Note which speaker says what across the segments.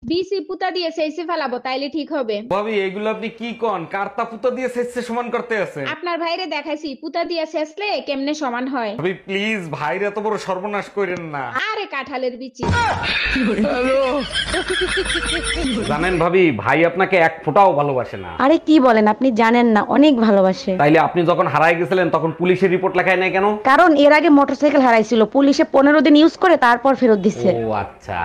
Speaker 1: BC পুতা দিয়ে সেইসে ফেলাবো, তাইলে ঠিক হবে।
Speaker 2: ভাবি এগুলো আপনি কি কোন? কার্তা পুতো দিয়ে শেষে সমান করতে আছে?
Speaker 1: আপনার ভাইরে দেখাইছি পুতা দিয়ে শেষলে কেমনে সমান হয়।
Speaker 2: ভাবি প্লিজ ভাইরে এত বড় সর্বনাশ করেন না।
Speaker 1: আরে কাঁঠালের বিচি।
Speaker 2: জানেন ভাবি, ভাই আপনাকে এক ফোঁটাও ভালোবাসে না।
Speaker 3: আরে কি বলেন, আপনি জানেন না, অনেক ভালোবাসে।
Speaker 2: তাইলে আপনি যখন হারায় গেছিলেন তখন পুলিশের রিপোর্ট লেখায় নাই কেন?
Speaker 3: কারণ এর আগে মোটরসাইকেল হারাইছিল, পুলিশে 15 দিন ইউজ করে তারপর ফেরত দিচ্ছে।
Speaker 2: ও আচ্ছা।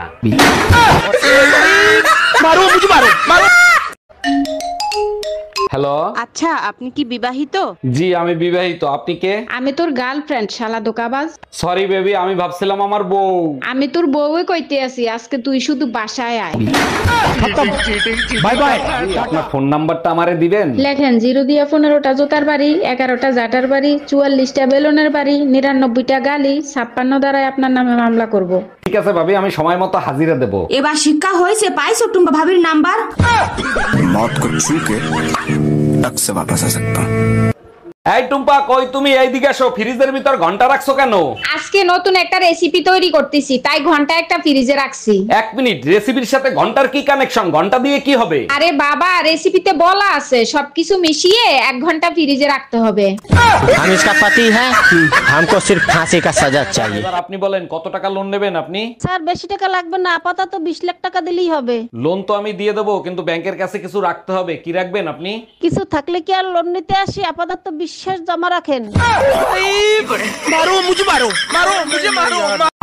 Speaker 2: হ্যালো।
Speaker 3: আচ্ছা, আপনি কি বিবাহিত?
Speaker 2: জি আমি বিবাহিত। আপনি কে?
Speaker 1: আমি তোর গার্লফ্রেন্ড, শালা দোকাবাজ।
Speaker 2: সরি বেবি, আমি ভাবছিলাম আমার বউ।
Speaker 1: আমি তোর বউই কইতে আছি, আজকে তুই শুধু বাসায় আয়।
Speaker 2: Bye bye. আপনার ফোন নাম্বারটা আমারে দিবেন?
Speaker 1: লেখেন 0 দিয়া 15টা জোতার বাড়ি, 11টা জাটার বাড়ি, 44টা বেলুনের বাড়ি, 99টা গালি, 56 দ্বারাই আপনার নামে মামলা করব।
Speaker 2: ঠিক আছে ভাবি, আমি সময় মতো হাজিরা দেব।
Speaker 4: এবার শিক্ষা হয়েছে, পাইছো টুম্পা ভাবির নাম্বার?
Speaker 5: मौत को छू के टक से वापस आ सकता हूँ।
Speaker 2: এই টুম্পা, কই তুমি? এইদিকে আসো। ফ্রিজের ভিতর ঘন্টা রাখছো কেন?
Speaker 1: আজকে নতুন একটা রেসিপি তৈরি করতেছি, তাই ঘন্টা একটা ফ্রিজে রাখছি।
Speaker 2: এক মিনিট, রেসিপির সাথে ঘন্টার কি কানেকশন? ঘন্টা দিয়ে কি হবে?
Speaker 1: আরে বাবা, রেসিপিতে বলা আছে সবকিছু মিশিয়ে 1 ঘন্টা ফ্রিজে রাখতে হবে।
Speaker 6: हम इसका पति है, हमको सिर्फ फांसी का सजा चाहिए।
Speaker 2: এবার আপনি বলেন কত টাকা লোন নেবেন আপনি?
Speaker 3: স্যার, বেশি টাকা লাগবে না, আপাতত 20 লাখ টাকা দিলেই হবে।
Speaker 2: লোন তো আমি দিয়ে দেবো, কিন্তু ব্যাংকের কাছে কিছু রাখতে হবে। কি রাখবেন আপনি?
Speaker 3: কিছু থাকলে কি আর লোন নিতে আসি? আপাতত বিশ্বাস জমা রাখেন।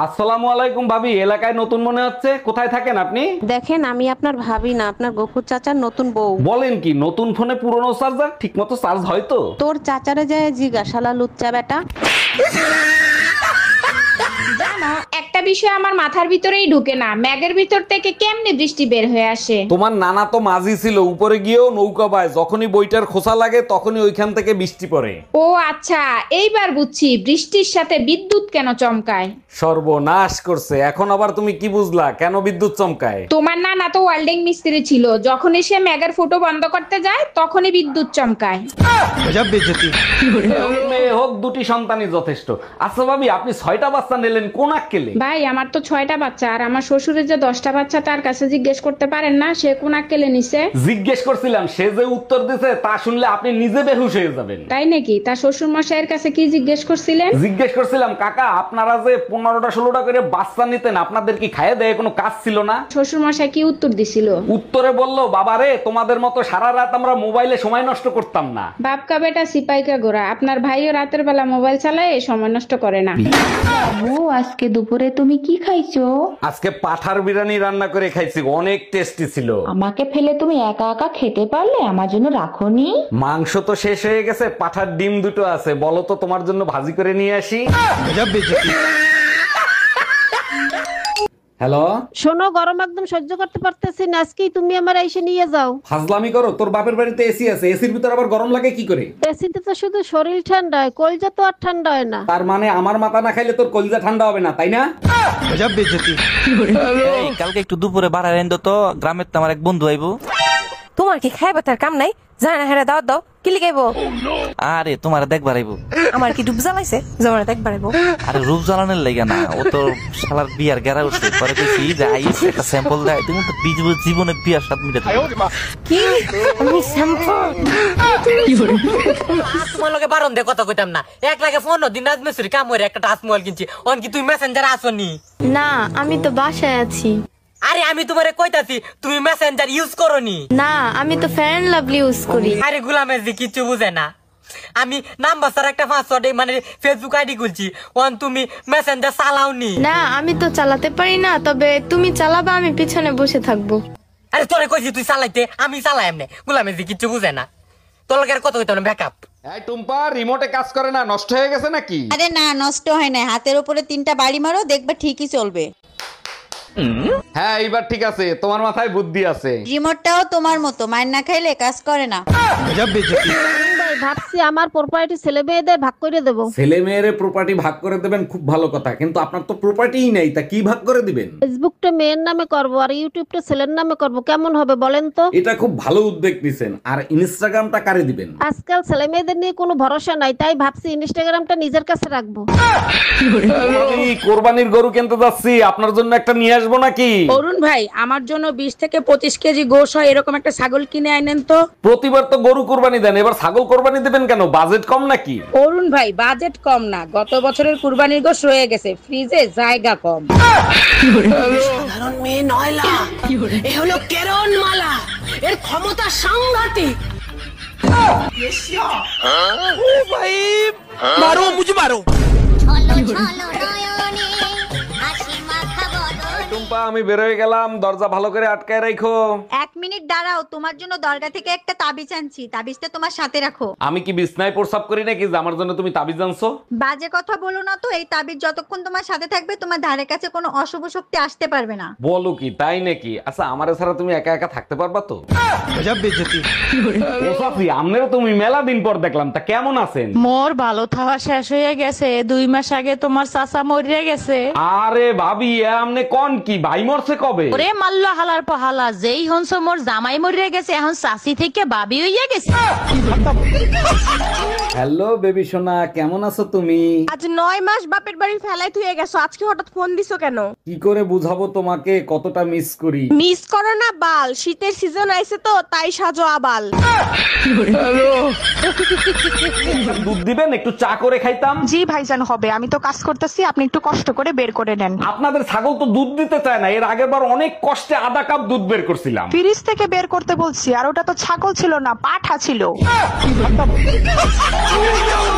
Speaker 2: আসসালামু আলাইকুম ভাবি, এলাকায় নতুন মনে হচ্ছে। কোথায় থাকেন আপনি?
Speaker 3: দেখেন, আমি আপনার ভাবি না, আপনার গফুর চাচার নতুন বউ।
Speaker 2: বলেন কি, নতুন ফোনে পুরনো চার্জার? ঠিক মতো চার্জ হয় তো?
Speaker 3: তোর চাচারে যায় জিজ্ঞাসালা লুচ্চা বেটা।
Speaker 1: জানো, একটা বিষয় আমার মাথার ভিতরেই ঢুকে না, ম্যাগের ভিতর থেকে কেমনে বৃষ্টি বের হয়ে আসে।
Speaker 2: তোমার নানা তো মাঝি ছিল, উপরে গিয়েও নৌকা বায়। যখনই বইটার খোসা লাগে তখনই ওইখান থেকে বৃষ্টি পড়ে।
Speaker 1: ও আচ্ছা, এইবার বুঝছি বৃষ্টির সাথে বিদ্যুৎ কেন চমকায়।
Speaker 2: সর্বনাশ করছে। এখন আবার তুমি কি বুঝলা কেন বিদ্যুৎ চমকায়?
Speaker 1: তোমার নানা তো ওয়েল্ডিং মিস্ত্রি ছিল, যখনই সে ম্যাগের ফুটো বন্ধ করতে যায় তখনই বিদ্যুৎ চমকায়।
Speaker 2: মেয়ে হোক, দুটি সন্তানই যথেষ্ট। আচ্ছা ভাবি, আপনি 6টা বাচ্চা নিলেন কোন আক্কেলে?
Speaker 1: ভাই, আমার তো 6টা বাচ্চা, আর আমার শ্বশুরের যে 10টা বাচ্চা, তার কাছে জিজ্ঞেস করতে পারেন না সে কোন আক্কেলে নিছে।
Speaker 2: জিজ্ঞেস করছিলাম, সে যে উত্তর দিছে তা শুনলে আপনি নিজে বেহুশ হয়ে যাবেন।
Speaker 1: তাই নাকি? তার শ্বশুর মশাইয়ের কাছে কি জিজ্ঞেস করছিলেন?
Speaker 2: জিজ্ঞেস করছিলাম, কাকা আপনারা যে 15টা 16টা করে বাচ্চা নিতেন, আপনাদের কি খাইয়ে দেয় কোনো কাজ ছিল না?
Speaker 1: শ্বশুর মশাই কি উত্তর দিছিল?
Speaker 2: উত্তরে বললো, বাবারে তোমাদের মতো সারা রাত আমরা মোবাইলে সময় নষ্ট করতাম না।
Speaker 1: বাপকা বেটা সিপাইকা গোরা, আপনার ভাইও রাতের বেলা মোবাইল চালায়, সময় নষ্ট করে না।
Speaker 7: ও আজকে দুপুরে তুমি কি খাইছো?
Speaker 2: আজকে পাঠার বিরিয়ানি রান্না করে খাইছি, অনেক টেস্টি ছিল।
Speaker 7: আমাকে ফেলে তুমি একা একা খেতে পারলে, আমার জন্য রাখোনি?
Speaker 2: মাংস তো শেষ হয়ে গেছে, পাঠার ডিম দুটো আছে, বলো তো তোমার জন্য ভাজি করে নিয়ে আসি। হ্যালো।
Speaker 3: শোনো, গরম একদম সহ্য করতে পারতেছি না, আজকেই তুমি আমার এসে নিয়ে যাও।
Speaker 2: ফাজলামি করো, তোর বাপের বাড়িতে এসি আছে, এসির ভিতর আবার গরম লাগে কি করে?
Speaker 3: এসিতে তো শুধু শরীর ঠান্ডা হয়, কলজা তো আর ঠান্ডা হয় না।
Speaker 2: তার মানে আমার মাথা না খাইলে তোর কলিজা ঠান্ডা হবে না, তাই না?
Speaker 8: এই, কালকে একটু দুপুরে বাড়ায় এনে তো, গ্রামের তো আমার এক বন্ধু আইবো।
Speaker 4: তোমার কি খাইবা তার কাম নাই? জানা না, হ্যাঁ দাও দাও, কি লিখাইবো?
Speaker 8: আরে তোমার দেখবার আইবো।
Speaker 4: আমার কি ডুব জ্বালাইছে? জমানা দেখবার আইবো।
Speaker 8: আরে রূপ জ্বালানোর লেগে না, ও তো শালার বিয়ার গেরা উঠছে। পরে কইছি যে আইস একটা স্যাম্পল দেয়, তুমি তো জীবনে বিয়ার স্বাদ মিটাতে পারবে না।
Speaker 4: কি আমি স্যাম্পল তোমার লগে বারণ দে কথা কইতাম না। 1 লাখে 15 দিন রাজমিস্ত্রি কাম করে একটা টাচ মোবাইল কিনছি, অন কি তুই মেসেঞ্জার আসনি?
Speaker 9: না, আমি তো বাসায় আছি।
Speaker 4: আরে আমি তোমারে কইতাছি তুমি মেসেঞ্জার ইউজ করনি।
Speaker 9: না, আমি তো ফেয়ার এন্ড লাভলি ইউজ করি।
Speaker 4: আরে গুলামের জি কিছু বুঝে না। আমি নাম্বার স্যার একটা পাসওয়ার্ড মানে ফেসবুক আইডি খুলছি, অন তুমি মেসেঞ্জার চালাওনি।
Speaker 9: না, আমি তো চালাতে পারি না, তবে তুমি চালাবা, আমি পিছনে বসে থাকবো।
Speaker 4: আরে তোরে কইছি তুই চালাইতে, আমি চালাই এমনি। গুলামের জি কিছু বুঝে না। তোর লগে আর কত কইতাম না ব্যাকআপ।
Speaker 2: এই টুম্পা, রিমোটে কাজ করে না, নষ্ট হয়ে গেছে নাকি?
Speaker 10: আরে না, নষ্ট হয় না, হাতের উপরে 3টা বাড়ি মারো, দেখবে ঠিকই চলবে।
Speaker 2: হ্যাঁ এইবার ঠিক আছে, তোমার মাথায় বুদ্ধি আছে।
Speaker 10: রিমোটটাও তোমার মতো মার না খাইলে কাজ করে না।
Speaker 11: ভাবছি আমার প্রপার্টি ছেলে মেয়েদের ভাগ করে দেবো।
Speaker 2: ছেলে মেয়েরে প্রপার্টি ভাগ করে দেবেন, খুব ভালো কথা, কিন্তু আপনার তো প্রপার্টিই নেই, তা কি ভাগ করে দিবেন?
Speaker 11: ফেসবুকটা মেয়ের নামে করব আর ইউটিউবটা ছেলের নামে করব, কেমন হবে বলেন তো?
Speaker 2: এটা খুব ভালো উদ্যোগ নিছেন। আর ইনস্টাগ্রামটা কারে দিবেন?
Speaker 11: আজকাল ছেলে মেয়েদের নিয়ে কোনো ভরসা নাই, তাই ভাবছি ইনস্টাগ্রামটা নিজের কাছে রাখবো।
Speaker 2: আমি কোরবানির গরু কিনতে যাচ্ছি, আপনার জন্য একটা নিয়ে আসবো নাকি?
Speaker 12: অরুণ ভাই, আমার জন্য 20 থেকে 25 কেজি গোশ হয় এরকম একটা ছাগল কিনে আনেন তো।
Speaker 2: প্রতিবার তো গরু কোরবানি দেন, এবার ছাগল কোরবানি দেবেন কেন? বাজেট কম নাকি?
Speaker 12: অরুণ ভাই, বাজেট কম না, গত বছরের কুরবানির গোশ রয়ে গেছে, ফ্রিজে জায়গা কম।
Speaker 13: সাধারণ মেয়ে নয়লা, এ হলো কেরন মালা, এর ক্ষমতা সাংঘাতিক।
Speaker 14: ভাই মারো, মুঝে মারো।
Speaker 2: টুম্পা, আমি বের হয়ে গেলাম, দরজা ভালো করে আটকায় রাখো।
Speaker 10: 1 মিনিট দাঁড়াও, তোমার জন্য দরগা থেকে একটা তাবিজ আনছি, তাবিজটা তোমার সাথে রাখো।
Speaker 2: আমি কি বিছনায় প্রস্রাব করি নাকি যে আমার জন্য তুমি তাবিজ আনছো?
Speaker 10: বাজে কথা বলো না তো, এই তাবিজ যতক্ষণ তোমার সাথে থাকবে তোমার ধারে কাছে কোনো অশুভ শক্তি আসতে পারবে না।
Speaker 2: বলো কি, তাই নাকি? আচ্ছা, আমারে ছাড়া তুমি একা একা থাকতে পারবা তো? গজব বেজতি। ও সাফি, আমনেরও তুমি মেলা দিন পর দেখলাম, তা কেমন আছেন?
Speaker 15: মোর ভালো থাওয়া শেষ হয়ে গেছে, 2 মাস আগে তোমার চাচা মরিয়া গেছে।
Speaker 2: আরে ভাবি, আমনে কোন কি ভাই মরছে কবে?
Speaker 15: ওরে মাল্লা হালার পহালা, যেই হনস মোর জামাই মরিয়া গেছে, এখন চাচি থেকে ভাবি হইয়া গেছে।
Speaker 2: হ্যালো বেবি সোনা, কেমন আছো তুমি?
Speaker 9: আজ 9 মাস বাপের বাড়ি ফেলাই তুই গেছো, আজকে হঠাৎ ফোন দিছো কেন?
Speaker 2: কি করে বুঝাবো তোমাকে কতটা মিস করি?
Speaker 9: মিস করো না বাল, শীতের সিজন আইছে তো তাই সাজো আবাল।
Speaker 2: দুধ দিবেন, একটু চা করে খাইতাম।
Speaker 16: জি ভাইজান হবে, আমি তো কাজ করতেছি, আপনি একটু কষ্ট করে বের করে নেন।
Speaker 2: আপনাদের ছাগল তো দুধ দিতে চায় না, এর আগের বার অনেক কষ্টে আধা কাপ দুধ বের করছিলাম।
Speaker 16: ফ্রিজ থেকে বের করতে বলছি, আর ওটা তো ছাগল ছিল না, পাঠা ছিল।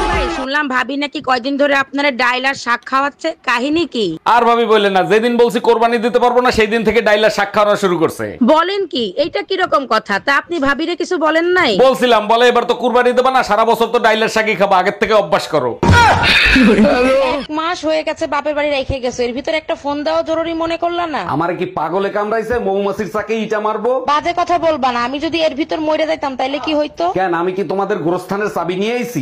Speaker 12: ভাই, শুনলাম ভাবি নাকি কয়দিন ধরে আপনারা ডাইল আর শাক খাওয়াচ্ছে, কাহিনী কি?
Speaker 2: আর ভাবি বললেন না, যেদিন বলছি কোরবানি দিতে পারবো না সেই দিন থেকে ডাইলার শাক খাওয়া শুরু করছে।
Speaker 12: বলেন কি, এইটা কি রকম কথা? তা আপনি ভাবিরে কিছু বলেন নাই?
Speaker 2: বলছিলাম, বলে এবার তো কুরবানি দেবা না, সারা বছর তো ডাইলার শাকই খাবো, আগের থেকে অভ্যাস করো।
Speaker 12: 1 মাস হয়ে গেছে বাপের বাড়ি রেখে গেছো, এর ভিতরে একটা ফোন দেওয়া জরুরি মনে করলা না?
Speaker 2: আমারে কি পাগলে কামড়াইছে? মৌমাছির চাকে ইটা মারবো?
Speaker 12: বাজে কথা বলবা না, আমি যদি এর ভিতর মরে যাইতাম তাইলে কি হইতো?
Speaker 2: কেন, আমি কি তোমাদের গোরস্থানের চাবি নিয়ে আইছি?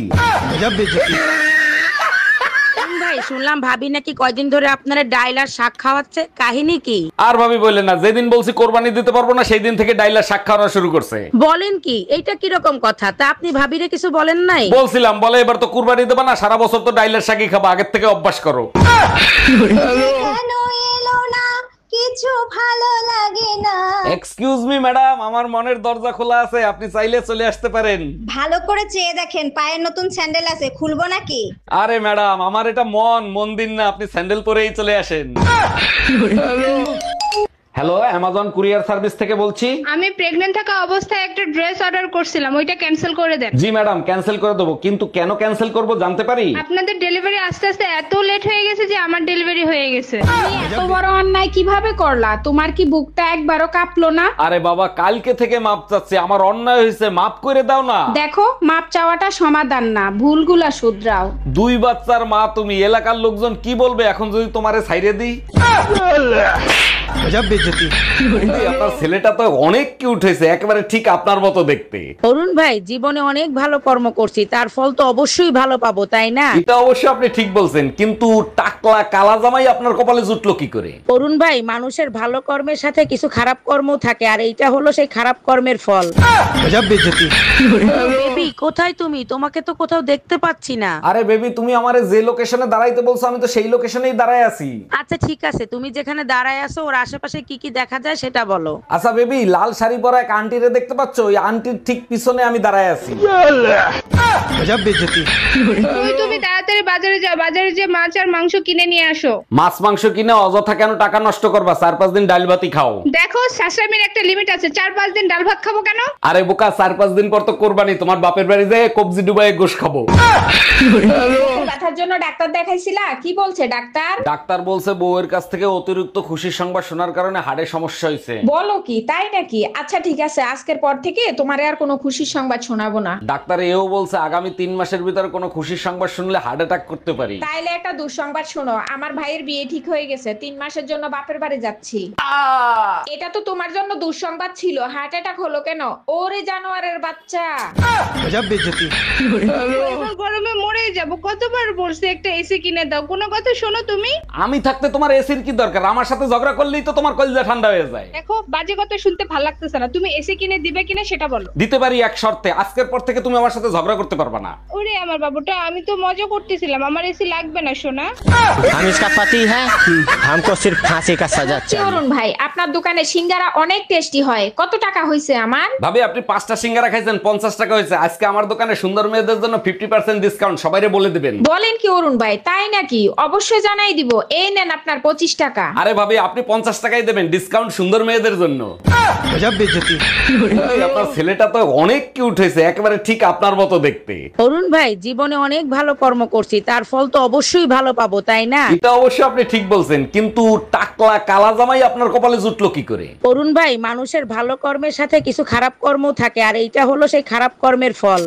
Speaker 12: ভাই, শুনলাম ভাবি নাকি কয়দিন ধরে আপনারা ডাইল আর শাক খাওয়াচ্ছে, কাহিনী কি?
Speaker 2: আর ভাবি বললেন না, যেদিন বলছি কোরবানি দিতে পারবো না সেই দিন থেকে ডাইলার শাক খাওয়া শুরু করছে।
Speaker 12: বলেন কি, এইটা কি রকম কথা? তা আপনি ভাবিরে কিছু বলেন নাই?
Speaker 2: বলছিলাম, বলে এবার তো কুরবানি দেবা না, সারা বছর তো ডাইলার শাকই খাবো, আগের থেকে অভ্যাস করো।
Speaker 10: কিছু ভালো লাগে না।
Speaker 2: এক্সকিউজ মি ম্যাডাম, আমার মনের দরজা খোলা আছে, আপনি চাইলে চলে আসতে পারেন।
Speaker 10: ভালো করে চেয়ে দেখেন, পায়ের নতুন স্যান্ডেল আছে, খুলবো নাকি?
Speaker 2: আরে ম্যাডাম, আমার এটা মন্দির না, আপনি স্যান্ডেল পরেই চলে আসেন। হ্যালো, অ্যামাজন কুরিয়ার সার্ভিস থেকে বলছি।
Speaker 17: আমি প্রেগন্যান্ট থাকা অবস্থায় একটা ড্রেস অর্ডার করছিলাম, ওইটা ক্যান্সেল করে দেন।
Speaker 2: জি ম্যাডাম, ক্যান্সেল করে দেবো, কিন্তু কেন ক্যান্সেল করব জানতে পারি?
Speaker 17: আপনাদের ডেলিভারি আস্তে আস্তে এত লেট হয়ে গেছে যে আমার ডেলিভারি হয়ে গেছে।
Speaker 1: এত বড় অন্যায় কিভাবে করলা? তোমার কি বুকটা একবারও কাঁপলো না?
Speaker 2: আরে বাবা, কালকে থেকে মাপ চাচ্ছি, আমার অন্যায় হয়েছে, মাপ করে দাও না।
Speaker 1: দেখো, মাপ চাওয়াটা সমাধান না, ভুলগুলা শুধরাও।
Speaker 2: 2 বাচ্চার মা তুমি, এলাকার লোকজন কি বলবে এখন যদি তোমারে ছাইরে দিই? আপনার ছেলেটা তো অনেক কিউট হয়েছে, একেবারে ঠিক আপনার মতো দেখতে।
Speaker 12: অরুণ ভাই, জীবনে অনেক ভালো কর্ম করছি, তার ফল তো অবশ্যই ভালো পাবো, তাই না?
Speaker 2: এটা অবশ্যই আপনি ঠিক বলছেন, কিন্তু টাকলা কালা জামাই আপনার কপালে জুটলো কি করে?
Speaker 12: অরুণ ভাই, মানুষের ভালো কর্মের সাথে কিছু খারাপ কর্মও থাকে, আর এইটা হলো সেই খারাপ কর্মের ফল। বেবি, কোথায় তুমি? তোমাকে তো কোথাও দেখতে পাচ্ছি না।
Speaker 2: আরে বেবি, তুমি আমারে যে লোকেশনে দাঁড়াইতে বলছো আমি তো সেই লোকেশনেই দাঁড়ায় আছি।
Speaker 12: আচ্ছা ঠিক আছে, তুমি যেখানে দাঁড়ায় আছো ওর আশেপাশে কি কি দেখা যায় সেটা বলো।
Speaker 2: আচ্ছা বেবি, লাল শাড়ি পরা এক আন্টিরে দেখতে পাচ্ছ? ওই আন্টির ঠিক পিছনে আমি দাঁড়ায় আছি।
Speaker 17: তুমি তাড়াতাড়ি বাজারে যাও, বাজারে যে মাছ আর মাংস কিনে নিয়ে আসো।
Speaker 2: মাছ মাংস কিনে অযথা কেন টাকা নষ্ট করবা? 4-5 দিন ডাল ভাতই খাও।
Speaker 17: দেখো, শাশুড়ির একটা লিমিট আছে, 4-5 দিন ডাল ভাত খাবো কেন?
Speaker 2: আরে বোকা, 4-5 দিন পর তো কোরবানি, তোমার বাপের বাড়ি যায় কবজি ডুবাই গোশ খাবো।
Speaker 7: ব্যথা
Speaker 17: ব্যথার জন্য ডাক্তার দেখাইছিলা? কি বলছে ডাক্তার?
Speaker 2: ডাক্তার বলছে বউয়ের কাছ থেকে অতিরিক্ত খুশির সংবাদ শোনার কারণে হাড়ে সমস্যা হয়েছে।
Speaker 17: বলো কি, তাই নাকি? আচ্ছা ঠিক আছে, আজকের পর থেকে তোমারে আর কোনো খুশির সংবাদ শোনাবো না।
Speaker 2: ডাক্তার এও বলছে আগামী 3 মাসের ভিতরে কোনো খুশির সংবাদ শুনলে হার্ট অ্যাটাক করতে পারি।
Speaker 17: তাইলে একটা দুঃসংবাদ শোনো, আমার ভাইয়ের বিয়ে ঠিক হয়ে গেছে, 3 মাসের জন্য বাপের বাড়ি যাচ্ছি। এটা তো তোমার জন্য দুঃসংবাদ ছিল, হার্ট অ্যাটাক হলো কেন? ওরে জানোয়ারের বাচ্চা। এবার গরমে মরে যাব, কতবার বলছি একটা এসি কিনে দাও, কোনো কথা শোনো তুমি?
Speaker 2: আমি থাকতে তোমার এসির কি দরকার? আমার সাথে ঝগড়া করলেই তো তোমার কলিজা ঠান্ডা হয়ে যায়।
Speaker 17: দেখো, বাজে কথা শুনতে ভালো লাগতেছে না, তুমি এসি কিনে দিবে কিনা সেটা বলো।
Speaker 2: দিতে পারি এক শর্তে, আজকের পর থেকে তুমি আমার সাথে ঝগড়া করতে পারবে না।
Speaker 17: ওরে আমার বাবুটা, আমি তো মজা করতেছিলাম, আমার এসি লাগবে না সোনা।
Speaker 6: हम इसका पति है हमको सिर्फ फांसी का सजा चाहिए।
Speaker 17: অরুণ ভাই, আপনার দোকানে সিঙ্গারা অনেক টেস্টি হয়, কত টাকা হইছে আমার?
Speaker 2: ভাবি আপনি 5টা সিঙ্গারা খাইছেন, 50 টাকা হয়েছে। আজকে আমার দোকানে সুন্দর মেয়েদের জন্য 50% ডিসকাউন্ট, সবাইরে বলে দিবেন।
Speaker 17: বলেন কি অরুণ ভাই, তাই নাকি? অবশ্যই জানাই দিব। এই নেন আপনার 25 টাকা।
Speaker 2: আরে ভাবি আপনি 50 টাকাই দেবেন, ডিসকাউন্ট সুন্দর মেয়েদের জন্য। আপনার ছেলেটা তো অনেক কিউট হয়েছে, একেবারে ঠিক আপনার মতো দেখতে।
Speaker 12: অরুণ ভাই, জীবনে অনেক ভালো কর্ম করছি, তার ফল তো অবশ্যই ভালো পাবো, তাই না?
Speaker 2: এটা অবশ্যই আপনি ঠিক বলছেন, কিন্তু টাকলা কালা জামাই আপনার কপালে জুটলো কি করে?
Speaker 12: অরুণ ভাই, মানুষের ভালো কর্মের সাথে কিছু খারাপ কর্ম থাকে, আর এইটা হলো সেই খারাপ কর্মের ফল।